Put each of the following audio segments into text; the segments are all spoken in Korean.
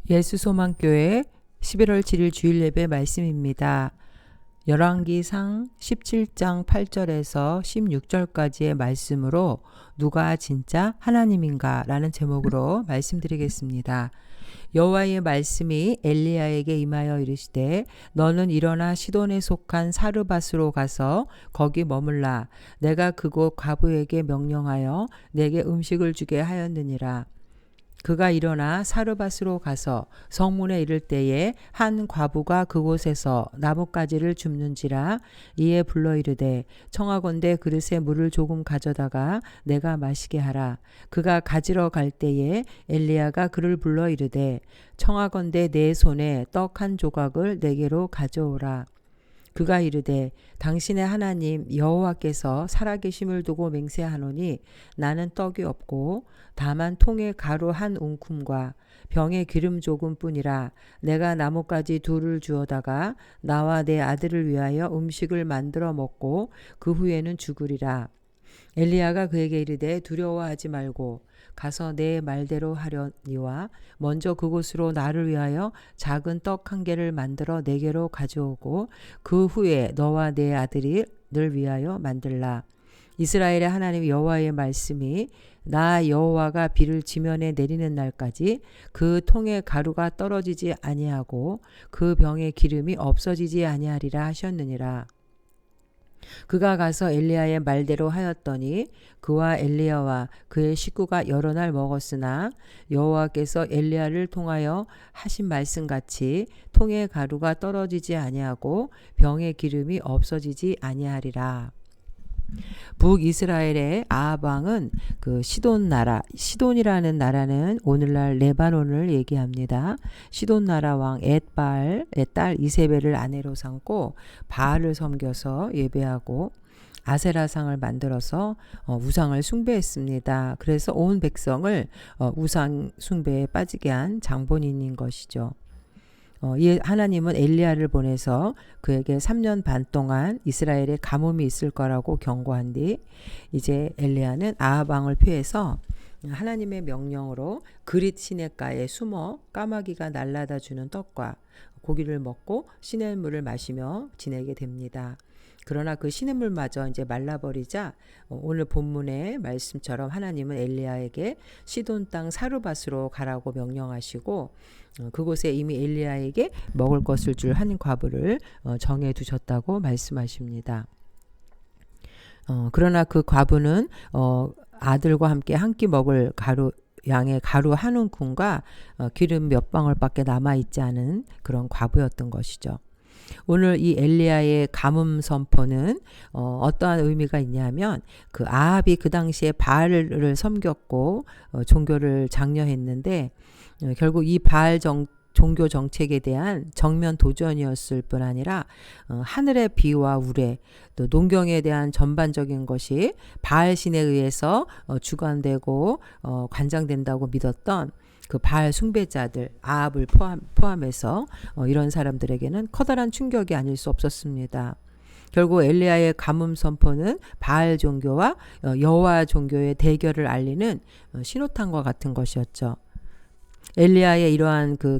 예수소망교회 11월 7일 주일 예배 말씀입니다. 열왕기상 17장 8절에서 16절까지의 말씀으로 누가 진짜 하나님인가 라는 제목으로 말씀드리겠습니다. 여호와의 말씀이 엘리야에게 임하여 이르시되 너는 일어나 시돈에 속한 사르밧으로 가서 거기 머물라. 내가 그곳 과부에게 명령하여 내게 음식을 주게 하였느니라. 그가 일어나 사르밧으로 가서 성문에 이를 때에 한 과부가 그곳에서 나뭇가지를 줍는지라. 이에 불러 이르되 청하건대 그릇에 물을 조금 가져다가 내가 마시게 하라. 그가 가지러 갈 때에 엘리야가 그를 불러 이르되 청하건대 내 손에 떡 한 조각을 내게로 가져오라. 그가 이르되 당신의 하나님 여호와께서 살아계심을 두고 맹세하노니 나는 떡이 없고 다만 통에 가루 한 웅큼과 병에 기름 조금뿐이라. 내가 나뭇가지 둘을 주어다가 나와 내 아들을 위하여 음식을 만들어 먹고 그 후에는 죽으리라. 엘리야가 그에게 이르되 두려워하지 말고 가서 내 말대로 하려니와 먼저 그곳으로 나를 위하여 작은 떡 한 개를 만들어 내게로 가져오고 그 후에 너와 내 아들이 늘 위하여 만들라. 이스라엘의 하나님 여호와의 말씀이 나 여호와가 비를 지면에 내리는 날까지 그 통에 가루가 떨어지지 아니하고 그 병에 기름이 없어지지 아니하리라 하셨느니라. 그가 가서 엘리야의 말대로 하였더니 그와 엘리야와 그의 식구가 여러 날 먹었으나 여호와께서 엘리야를 통하여 하신 말씀같이 통에 가루가 떨어지지 아니하고 병의 기름이 없어지지 아니하리라. 북이스라엘의 아합 왕은 그 시돈 나라, 시돈이라는 나라는 오늘날 레바논을 얘기합니다. 시돈 나라 왕 엣바알의 딸 이세벨을 아내로 삼고 바알을 섬겨서 예배하고 아세라상을 만들어서 우상을 숭배했습니다. 그래서 온 백성을 우상 숭배에 빠지게 한 장본인인 것이죠. 하나님은 엘리야를 보내서 그에게 3년 반 동안 이스라엘에 가뭄이 있을 거라고 경고한 뒤 이제 엘리야는 아합 왕을 피해서 하나님의 명령으로 그릿 시냇가에 숨어 까마귀가 날라다 주는 떡과 고기를 먹고 시냇물을 마시며 지내게 됩니다. 그러나 그 시냇물마저 이제 말라버리자 오늘 본문의 말씀처럼 하나님은 엘리야에게 시돈 땅 사르밧으로 가라고 명령하시고 그곳에 이미 엘리야에게 먹을 것을 줄 한 과부를 정해 두셨다고 말씀하십니다. 그러나 그 과부는 아들과 함께 한 끼 먹을 양의 가루 한 움큼과 기름 몇 방울밖에 남아있지 않은 그런 과부였던 것이죠. 오늘 이 엘리야의 가뭄 선포는 어떠한 의미가 있냐면 그 아합이 그 당시에 바알을 섬겼고 종교를 장려했는데 결국 이 바알 종교 정책에 대한 정면 도전이었을 뿐 아니라 하늘의 비와 우레 또 농경에 대한 전반적인 것이 바알 신에 의해서 주관되고 관장된다고 믿었던 그 바알 숭배자들 아합을 포함해서 이런 사람들에게는 커다란 충격이 아닐 수 없었습니다. 결국 엘리야의 가뭄 선포는 바알 종교와 여호와 종교의 대결을 알리는 신호탄과 같은 것이었죠. 엘리야의 이러한 그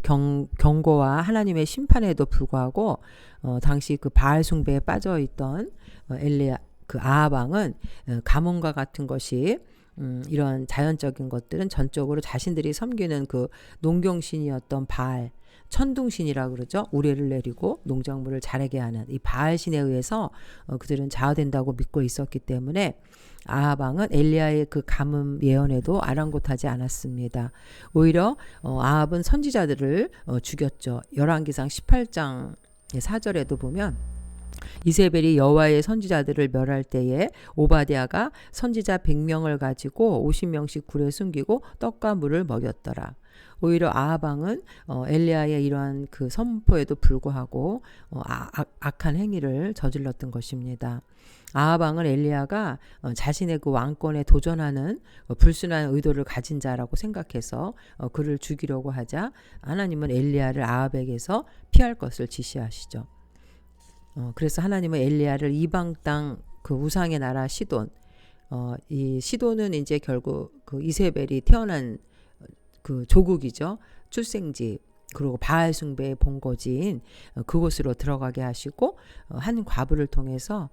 경고와 하나님의 심판에도 불구하고 당시 그 바알 숭배에 빠져 있던 엘리야 그 아합 왕은 가뭄과 같은 것이 이런 자연적인 것들은 전적으로 자신들이 섬기는 그 농경신이었던 바알 천둥신이라고 그러죠. 우레를 내리고 농작물을 자라게 하는 이 바알 신에 의해서 그들은 좌우된다고 믿고 있었기 때문에 아합 왕은 엘리야의 그 가뭄 예언에도 아랑곳하지 않았습니다. 오히려 아합은 선지자들을 죽였죠. 열왕기상 18장 4절에도 보면 이세벨이 여호와의 선지자들을 멸할 때에 오바댜가 선지자 100명을 가지고 50명씩 굴에 숨기고 떡과 물을 먹였더라. 오히려 아합 왕은 엘리야의 이러한 그 선포에도 불구하고 악한 행위를 저질렀던 것입니다. 아합 왕은 엘리야가 자신의 그 왕권에 도전하는 불순한 의도를 가진 자라고 생각해서 그를 죽이려고 하자 하나님은 엘리야를 아합에게서 피할 것을 지시하시죠. 그래서 하나님은 엘리야를 이방 땅 그 우상의 나라 시돈, 이 시돈은 이제 결국 그 이세벨이 태어난 그 조국이죠. 출생지. 그리고 바알 숭배의 본거지인 그곳으로 들어가게 하시고 한 과부를 통해서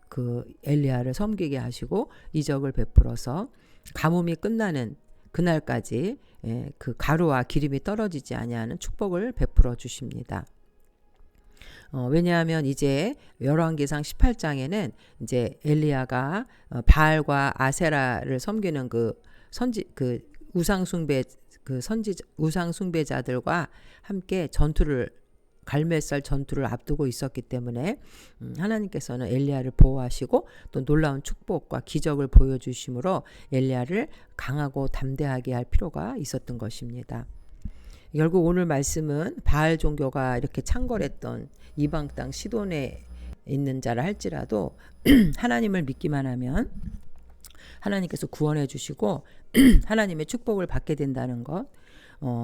그 엘리야를 섬기게 하시고 이적을 베풀어서 가뭄이 끝나는 그날까지 그 가루와 기름이 떨어지지 아니하는 축복을 베풀어 주십니다. 왜냐하면 이제 열왕기상 18장에는 이제 엘리야가 바알과 아세라를 섬기는 그 우상 숭배자들과 함께 갈멜살 전투를 앞두고 있었기 때문에 하나님께서는 엘리야를 보호하시고 또 놀라운 축복과 기적을 보여주심으로 엘리야를 강하고 담대하게 할 필요가 있었던 것입니다. 결국 오늘 말씀은 바알 종교가 이렇게 창궐했던 이방 땅 시돈에 있는 자라 할지라도 하나님을 믿기만 하면 하나님께서 구원해 주시고 하나님의 축복을 받게 된다는 것.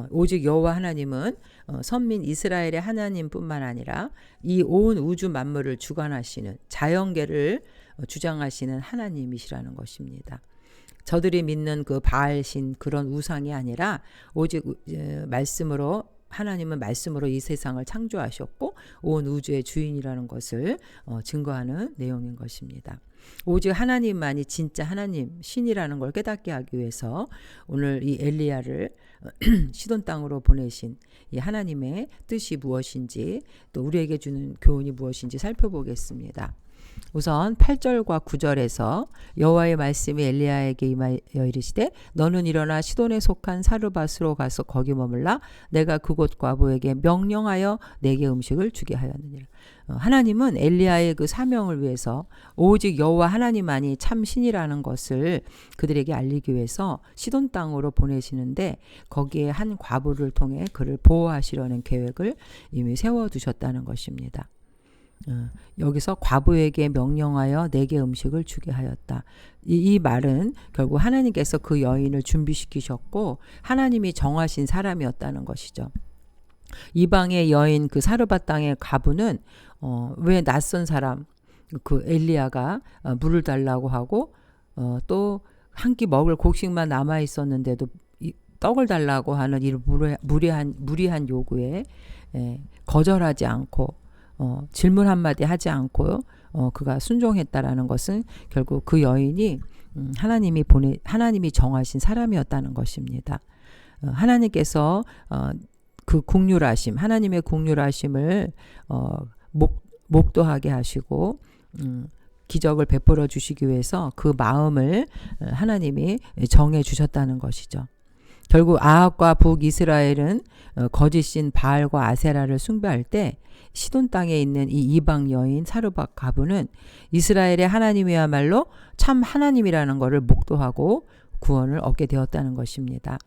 오직 여호와 하나님은 선민 이스라엘의 하나님뿐만 아니라 이 온 우주 만물을 주관하시는 자연계를 주장하시는 하나님이시라는 것입니다. 저들이 믿는 그 바알신 그런 우상이 아니라 오직 하나님은 말씀으로 이 세상을 창조하셨고 온 우주의 주인이라는 것을 증거하는 내용인 것입니다. 오직 하나님만이 진짜 하나님 신이라는 걸 깨닫게 하기 위해서 오늘 이 엘리야를 시돈 땅으로 보내신 이 하나님의 뜻이 무엇인지 또 우리에게 주는 교훈이 무엇인지 살펴보겠습니다. 우선 8절과 9절에서 여호와의 말씀이 엘리야에게 임하여 이르시되 너는 일어나 시돈에 속한 사르밧으로 가서 거기 머물라 내가 그곳 과부에게 명령하여 내게 음식을 주게 하였느니라. 하나님은 엘리야의 그 사명을 위해서 오직 여호와 하나님만이 참 신이라는 것을 그들에게 알리기 위해서 시돈 땅으로 보내시는데 거기에 한 과부를 통해 그를 보호하시려는 계획을 이미 세워두셨다는 것입니다. 여기서 과부에게 명령하여 내게 음식을 주게 하였다. 이 말은 결국 하나님께서 그 여인을 준비시키셨고 하나님이 정하신 사람이었다는 것이죠. 이방의 여인 그 사르밧 땅의 과부는 왜 낯선 사람 그 엘리야가 물을 달라고 하고 또 한 끼 먹을 곡식만 남아 있었는데도 떡을 달라고 하는 이 무리한 요구에 거절하지 않고 질문 한마디 하지 않고 그가 순종했다라는 것은 결국 그 여인이 하나님이 정하신 사람이었다는 것입니다. 하나님께서 그 하나님의 국률하심을 목도하게 하시고 기적을 베풀어 주시기 위해서 그 마음을 하나님이 정해 주셨다는 것이죠. 결국 아합과 북이스라엘은 거짓신 바알과 아세라를 숭배할 때 시돈 땅에 있는 이 이방 여인 사르밧 과부는 이스라엘의 하나님이야말로 참 하나님이라는 것을 목도하고 구원을 얻게 되었다는 것입니다.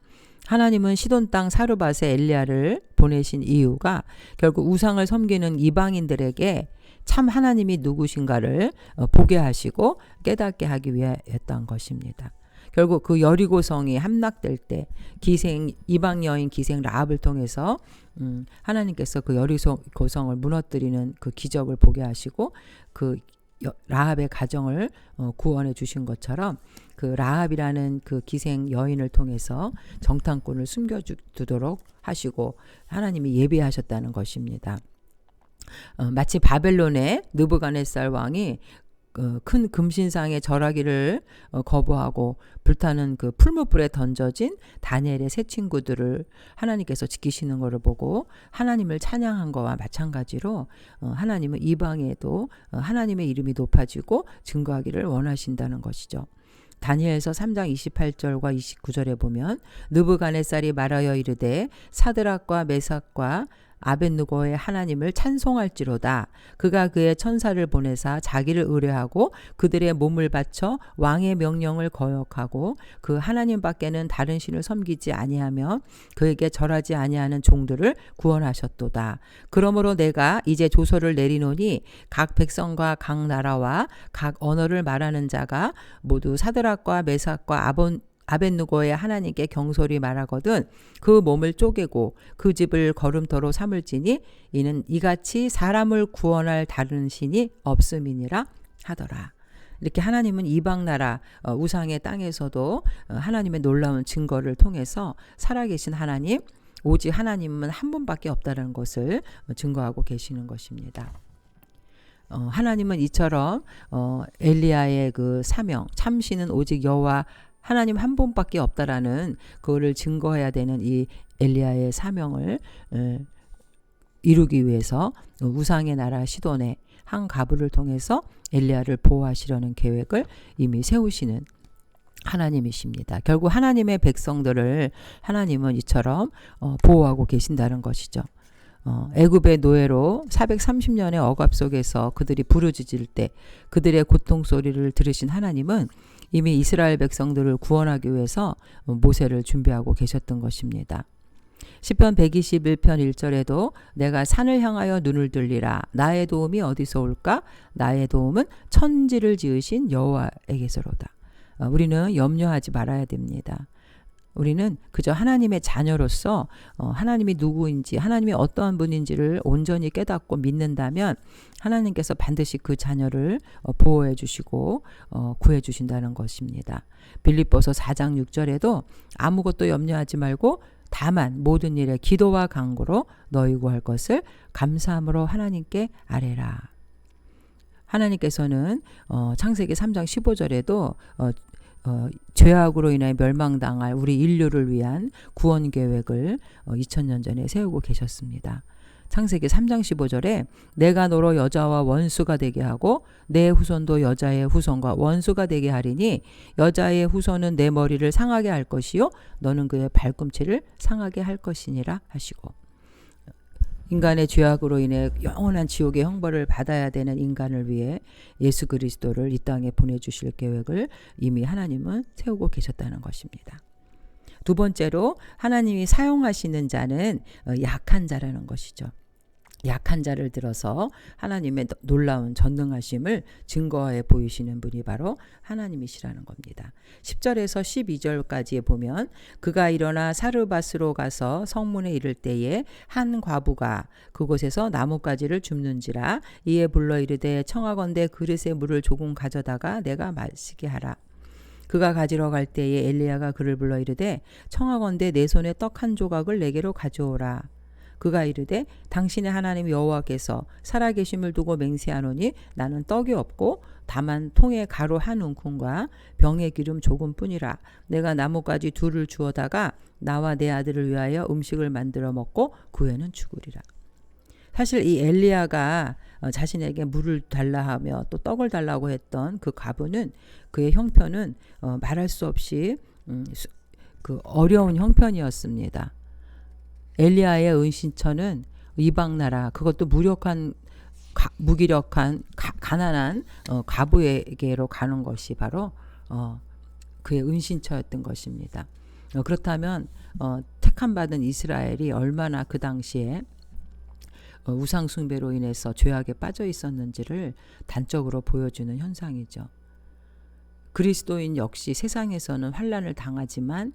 하나님은 시돈 땅 사르밧에 엘리야를 보내신 이유가 결국 우상을 섬기는 이방인들에게 참 하나님이 누구신가를 보게 하시고 깨닫게 하기 위하였던 것입니다. 결국 그 여리고성이 함락될 때 이방 여인 기생 라합을 통해서 하나님께서 그 여리고성을 무너뜨리는 그 기적을 보게 하시고 그 라합의 가정을 구원해 주신 것처럼 그 라합이라는 그 기생 여인을 통해서 정탐꾼을 숨겨두도록 하시고 하나님이 예비하셨다는 것입니다. 마치 바벨론의 느부갓네살 왕이 큰 금신상의 절하기를 거부하고 불타는 그 풀무불에 던져진 다니엘의 세 친구들을 하나님께서 지키시는 것을 보고 하나님을 찬양한 것과 마찬가지로 하나님은 이방에도 하나님의 이름이 높아지고 증거하기를 원하신다는 것이죠. 다니엘서 3장 28절과 29절에 보면 느부갓네살이 말하여 이르되 사드락과 메삭과 아벳느고의 하나님을 찬송할지로다. 그가 그의 천사를 보내사 자기를 의뢰하고 그들의 몸을 바쳐 왕의 명령을 거역하고 그 하나님 밖에는 다른 신을 섬기지 아니하며 그에게 절하지 아니하는 종들을 구원하셨도다. 그러므로 내가 이제 조서를 내리노니 각 백성과 각 나라와 각 언어를 말하는 자가 모두 사드락과 메삭과 아벳느고의 하나님께 경솔히 말하거든 그 몸을 쪼개고 그 집을 거름터로 삼을지니 이는 이같이 사람을 구원할 다른 신이 없음이니라 하더라. 이렇게 하나님은 이방 나라 우상의 땅에서도 하나님의 놀라운 증거를 통해서 살아계신 하나님 오직 하나님은 한 분밖에 없다는 것을 증거하고 계시는 것입니다. 하나님은 이처럼 엘리야의 그 사명, 참신은 오직 여호와 하나님 한 분밖에 없다라는 그거를 증거해야 되는 이 엘리야의 사명을 이루기 위해서 우상의 나라 시돈의 한 과부를 통해서 엘리야를 보호하시려는 계획을 이미 세우시는 하나님이십니다. 결국 하나님의 백성들을 하나님은 이처럼 보호하고 계신다는 것이죠. 애굽의 노예로 430년의 억압 속에서 그들이 부르짖을 때 그들의 고통 소리를 들으신 하나님은 이미 이스라엘 백성들을 구원하기 위해서 모세를 준비하고 계셨던 것입니다. 시편 121편 1절에도 내가 산을 향하여 눈을 들리라. 나의 도움이 어디서 올까? 나의 도움은 천지를 지으신 여호와에게서로다. 우리는 염려하지 말아야 됩니다. 우리는 그저 하나님의 자녀로서 하나님이 누구인지 하나님이 어떠한 분인지를 온전히 깨닫고 믿는다면 하나님께서 반드시 그 자녀를 보호해 주시고 구해 주신다는 것입니다. 빌립보서 4장 6절에도 아무것도 염려하지 말고 다만 모든 일에 기도와 간구로 너희 구할 것을 감사함으로 하나님께 아뢰라. 하나님께서는 창세기 3장 15절에도 죄악으로 인해 멸망당할 우리 인류를 위한 구원 계획을 2000년 전에 세우고 계셨습니다. 창세기 3장 15절에 내가 너로 여자와 원수가 되게 하고 내 후손도 여자의 후손과 원수가 되게 하리니 여자의 후손은 내 머리를 상하게 할 것이요 너는 그의 발꿈치를 상하게 할 것이니라 하시고, 인간의 죄악으로 인해 영원한 지옥의 형벌을 받아야 되는 인간을 위해 예수 그리스도를 이 땅에 보내주실 계획을 이미 하나님은 세우고 계셨다는 것입니다. 두 번째로 하나님이 사용하시는 자는 약한 자라는 것이죠. 약한 자를 들어서 하나님의 놀라운 전능하심을 증거해 보이시는 분이 바로 하나님이시라는 겁니다. 10절에서 12절까지에 보면 그가 일어나 사르밧으로 가서 성문에 이를 때에 한 과부가 그곳에서 나뭇가지를 줍는지라. 이에 불러 이르되 청하건대 그릇에 물을 조금 가져다가 내가 마시게 하라. 그가 가지러 갈 때에 엘리야가 그를 불러 이르되 청하건대 내 손에 떡 한 조각을 내게로 가져오라. 그가 이르되 당신의 하나님 여호와께서 살아계심을 두고 맹세하노니 나는 떡이 없고 다만 통에 가루 한 움큼과 병에 기름 조금뿐이라. 내가 나뭇가지 둘을 주어다가 나와 내 아들을 위하여 음식을 만들어 먹고 그 후에는 죽으리라. 사실 이 엘리야가 자신에게 물을 달라 하며 또 떡을 달라고 했던 그 과부는 그의 형편은 말할 수 없이 그 어려운 형편이었습니다. 엘리야의 은신처는 이방 나라, 그것도 무기력한 가난한 과부에게로 가는 것이 바로 그의 은신처였던 것입니다. 그렇다면 택함 받은 이스라엘이 얼마나 그 당시에 우상 숭배로 인해서 죄악에 빠져 있었는지를 단적으로 보여주는 현상이죠. 그리스도인 역시 세상에서는 환난을 당하지만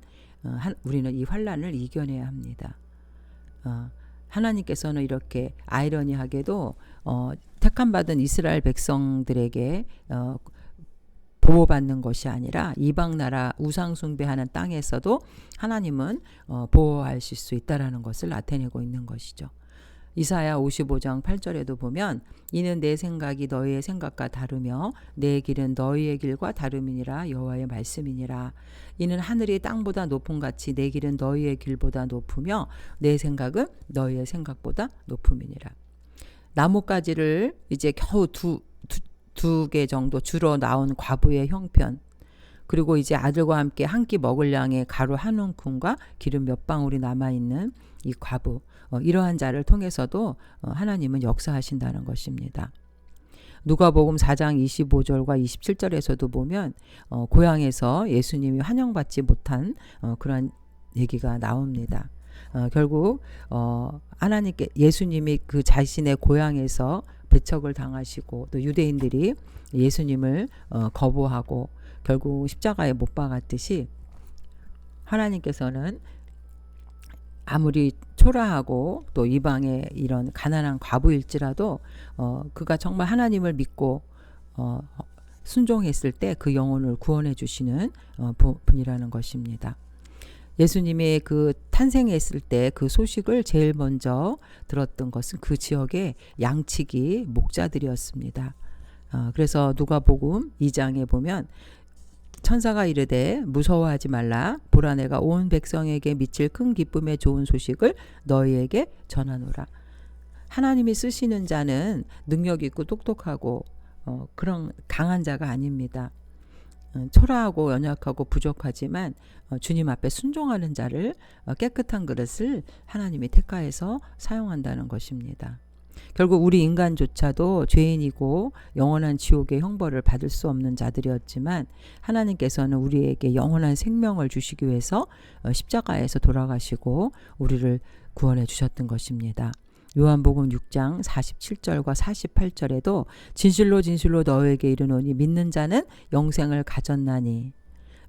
우리는 이 환난을 이겨내야 합니다. 하나님께서는 이렇게 아이러니하게도 택함받은 이스라엘 백성들에게 보호받는 것이 아니라 이방 나라 우상 숭배하는 땅에서도 하나님은 보호하실 수 있다라는 것을 나타내고 있는 것이죠. 이사야 55장 8절에도 보면 이는 내 생각이 너희의 생각과 다르며 내 길은 너희의 길과 다름이니라 여호와의 말씀이니라. 이는 하늘이 땅보다 높음 같이 내 길은 너희의 길보다 높으며 내 생각은 너희의 생각보다 높음이니라. 나뭇가지를 이제 겨우 두 개 정도 주러 나온 과부의 형편, 그리고 이제 아들과 함께 한 끼 먹을 양의 가루 한 움큼과 기름 몇 방울이 남아있는 이 과부, 이러한 자를 통해서도 하나님은 역사하신다는 것입니다. 누가복음 4장 25절과 27절에서도 보면 고향에서 예수님이 환영받지 못한 그런 얘기가 나옵니다. 결국 하나님께 예수님이 그 자신의 고향에서 배척을 당하시고 또 유대인들이 예수님을 거부하고 결국 십자가에 못 박았듯이 하나님께서는 아무리 초라하고 또 이방의 이런 가난한 과부일지라도 그가 정말 하나님을 믿고 순종했을 때 그 영혼을 구원해 주시는 분이라는 것입니다. 예수님이 그 탄생했을 때 그 소식을 제일 먼저 들었던 것은 그 지역의 양치기 목자들이었습니다. 그래서 누가복음 2장에 보면 천사가 이르되 무서워하지 말라 보라 내가 온 백성에게 미칠 큰 기쁨의 좋은 소식을 너희에게 전하노라. 하나님이 쓰시는 자는 능력 있고 똑똑하고 그런 강한 자가 아닙니다. 초라하고 연약하고 부족하지만 주님 앞에 순종하는 자를 깨끗한 그릇을 하나님이 택하여서 사용한다는 것입니다. 결국 우리 인간조차도 죄인이고 영원한 지옥의 형벌을 받을 수 없는 자들이었지만 하나님께서는 우리에게 영원한 생명을 주시기 위해서 십자가에서 돌아가시고 우리를 구원해 주셨던 것입니다. 요한복음 6장 47절과 48절에도 진실로 진실로 너에게 이르노니 믿는 자는 영생을 가졌나니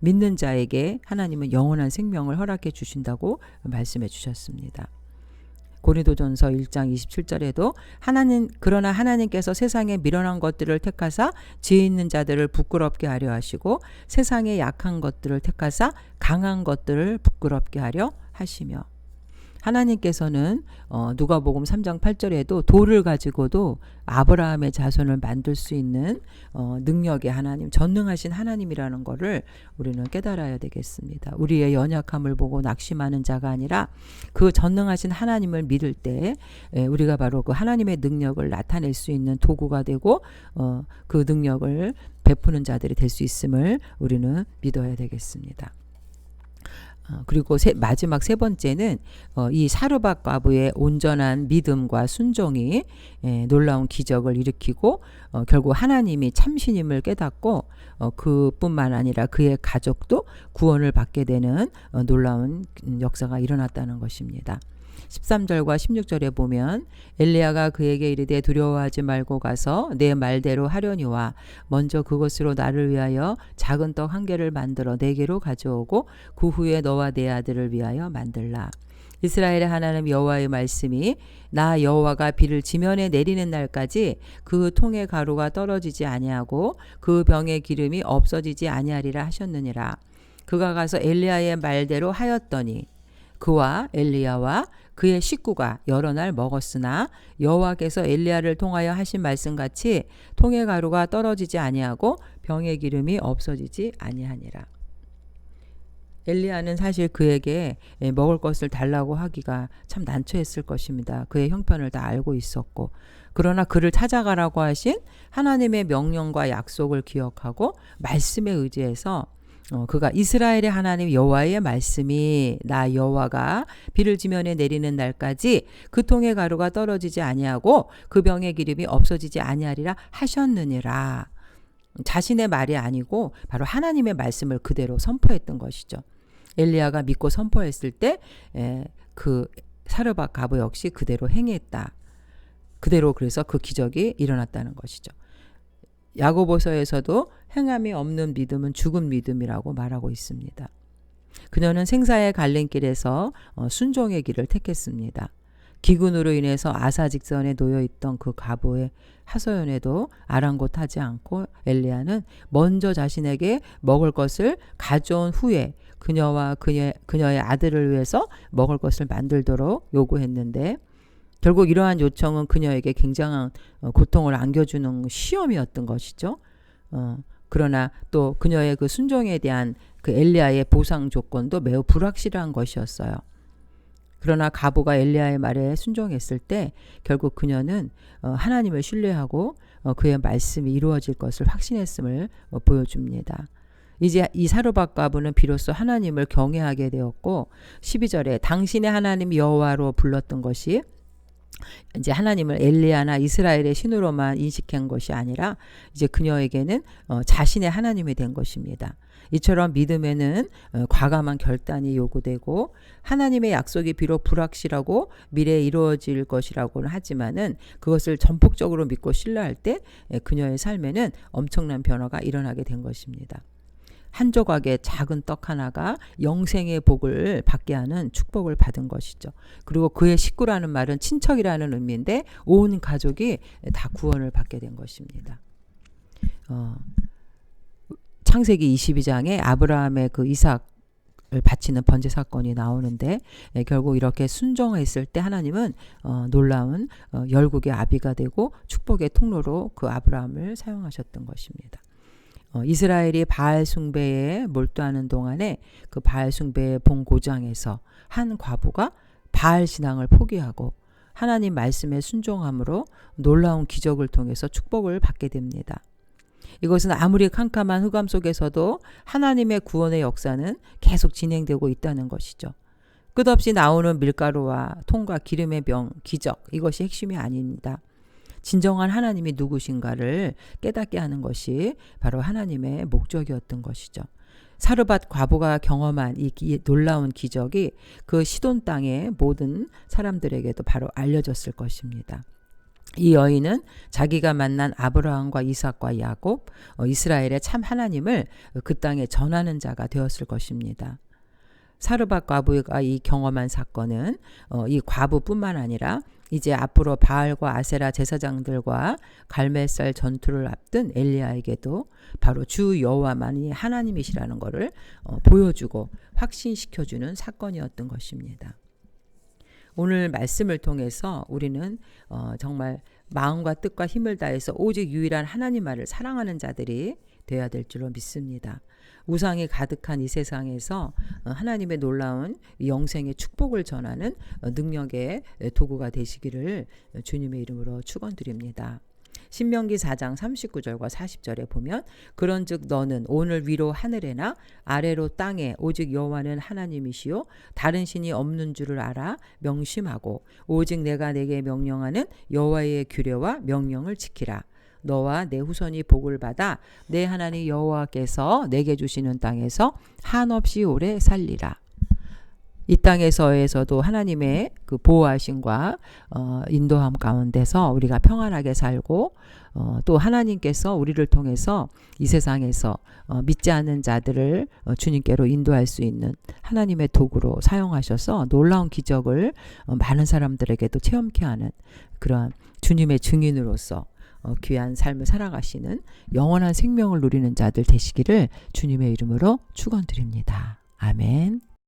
믿는 자에게 하나님은 영원한 생명을 허락해 주신다고 말씀해 주셨습니다. 고린도전서 1장 27절에도 그러나 하나님께서 세상에 미련한 것들을 택하사 지혜 있는 자들을 부끄럽게 하려 하시고 세상에 약한 것들을 택하사 강한 것들을 부끄럽게 하려 하시며 하나님께서는 누가복음 3장 8절에도 돌을 가지고도 아브라함의 자손을 만들 수 있는 능력의 하나님, 전능하신 하나님이라는 것을 우리는 깨달아야 되겠습니다. 우리의 연약함을 보고 낙심하는 자가 아니라 그 전능하신 하나님을 믿을 때 우리가 바로 그 하나님의 능력을 나타낼 수 있는 도구가 되고 그 능력을 베푸는 자들이 될 수 있음을 우리는 믿어야 되겠습니다. 그리고 마지막 세 번째는 이 사르밧 과부의 온전한 믿음과 순종이 놀라운 기적을 일으키고 결국 하나님이 참신임을 깨닫고 그뿐만 아니라 그의 가족도 구원을 받게 되는 놀라운 역사가 일어났다는 것입니다. 13절과 16절에 보면 엘리야가 그에게 이르되 두려워하지 말고 가서 내 말대로 하려니와 먼저 그것으로 나를 위하여 작은 떡 한 개를 만들어 내게로 가져오고 그 후에 너와 내 아들을 위하여 만들라. 이스라엘의 하나님 여호와의 말씀이 나 여호와가 비를 지면에 내리는 날까지 그 통의 가루가 떨어지지 아니하고 그 병의 기름이 없어지지 아니하리라 하셨느니라. 그가 가서 엘리야의 말대로 하였더니 그와 엘리야와 그의 식구가 여러 날 먹었으나 여호와께서 엘리야를 통하여 하신 말씀같이 통의 가루가 떨어지지 아니하고 병의 기름이 없어지지 아니하니라. 엘리야는 사실 그에게 먹을 것을 달라고 하기가 참 난처했을 것입니다. 그의 형편을 다 알고 있었고 그러나 그를 찾아가라고 하신 하나님의 명령과 약속을 기억하고 말씀에 의지해서 그가 이스라엘의 하나님 여호와의 말씀이 나 여호와가 비를 지면에 내리는 날까지 그 통의 가루가 떨어지지 아니하고 그 병의 기름이 없어지지 아니하리라 하셨느니라. 자신의 말이 아니고 바로 하나님의 말씀을 그대로 선포했던 것이죠. 엘리야가 믿고 선포했을 때 그 사르밧 과부 역시 그대로 행했다. 그대로 그래서 그 기적이 일어났다는 것이죠. 야고보서에서도 행함이 없는 믿음은 죽은 믿음이라고 말하고 있습니다. 그녀는 생사의 갈림길에서 순종의 길을 택했습니다. 기근으로 인해서 아사 직전에 놓여있던 그 과부의 하소연에도 아랑곳하지 않고 엘리야는 먼저 자신에게 먹을 것을 가져온 후에 그녀와 그녀의 아들을 위해서 먹을 것을 만들도록 요구했는데 결국 이러한 요청은 그녀에게 굉장한 고통을 안겨주는 시험이었던 것이죠. 그러나 또 그녀의 그 순종에 대한 그 엘리야의 보상 조건도 매우 불확실한 것이었어요. 그러나 과부가 엘리야의 말에 순종했을 때 결국 그녀는 하나님을 신뢰하고 그의 말씀이 이루어질 것을 확신했음을 보여줍니다. 이제 이 사르밧 과부는 비로소 하나님을 경외하게 되었고 12절에 당신의 하나님 여호와로 불렀던 것이 이제 하나님을 엘리야나 이스라엘의 신으로만 인식한 것이 아니라 이제 그녀에게는 자신의 하나님이 된 것입니다. 이처럼 믿음에는 과감한 결단이 요구되고 하나님의 약속이 비록 불확실하고 미래에 이루어질 것이라고는 하지만은 그것을 전폭적으로 믿고 신뢰할 때 그녀의 삶에는 엄청난 변화가 일어나게 된 것입니다. 한 조각의 작은 떡 하나가 영생의 복을 받게 하는 축복을 받은 것이죠. 그리고 그의 식구라는 말은 친척이라는 의미인데 온 가족이 다 구원을 받게 된 것입니다. 창세기 22장에 아브라함의 그 이삭을 바치는 번제 사건이 나오는데 결국 이렇게 순종했을 때 하나님은 놀라운 열국의 아비가 되고 축복의 통로로 그 아브라함을 사용하셨던 것입니다. 이스라엘이 바알 숭배에 몰두하는 동안에 그 바알 숭배의 본고장에서 한 과부가 바알 신앙을 포기하고 하나님 말씀에 순종함으로 놀라운 기적을 통해서 축복을 받게 됩니다. 이것은 아무리 캄캄한 흑암 속에서도 하나님의 구원의 역사는 계속 진행되고 있다는 것이죠. 끝없이 나오는 밀가루와 통과 기름의 병, 기적, 이것이 핵심이 아닙니다. 진정한 하나님이 누구신가를 깨닫게 하는 것이 바로 하나님의 목적이었던 것이죠. 사르밧 과부가 경험한 이 놀라운 기적이 그 시돈 땅의 모든 사람들에게도 바로 알려졌을 것입니다. 이 여인은 자기가 만난 아브라함과 이삭과 야곱, 이스라엘의 참 하나님을 그 땅에 전하는 자가 되었을 것입니다. 사르밧 과부가 이 경험한 사건은 이 과부뿐만 아니라 이제 앞으로 바알과 아세라 제사장들과 갈멜살 전투를 앞둔 엘리야에게도 바로 주 여호와만이 하나님이시라는 것을 보여주고 확신시켜주는 사건이었던 것입니다. 오늘 말씀을 통해서 우리는 정말 마음과 뜻과 힘을 다해서 오직 유일한 하나님만을 사랑하는 자들이 되어야 될 줄로 믿습니다. 우상이 가득한 이 세상에서 하나님의 놀라운 영생의 축복을 전하는 능력의 도구가 되시기를 주님의 이름으로 축원드립니다. 신명기 4장 39절과 40절에 보면 그런즉 너는 오늘 위로 하늘에나 아래로 땅에 오직 여호와는 하나님이시요 다른 신이 없는 줄을 알아 명심하고 오직 내가 내게 명령하는 여호와의 규례와 명령을 지키라. 너와 내 후손이 복을 받아 내 하나님 여호와께서 내게 주시는 땅에서 한없이 오래 살리라. 이 땅에서도 하나님의 그 보호하심과 인도함 가운데서 우리가 평안하게 살고 또 하나님께서 우리를 통해서 이 세상에서 믿지 않는 자들을 주님께로 인도할 수 있는 하나님의 도구로 사용하셔서 놀라운 기적을 많은 사람들에게도 체험케 하는 그러한 주님의 증인으로서 귀한 삶을 살아가시는 영원한 생명을 누리는 자들 되시기를 주님의 이름으로 축원드립니다. 아멘.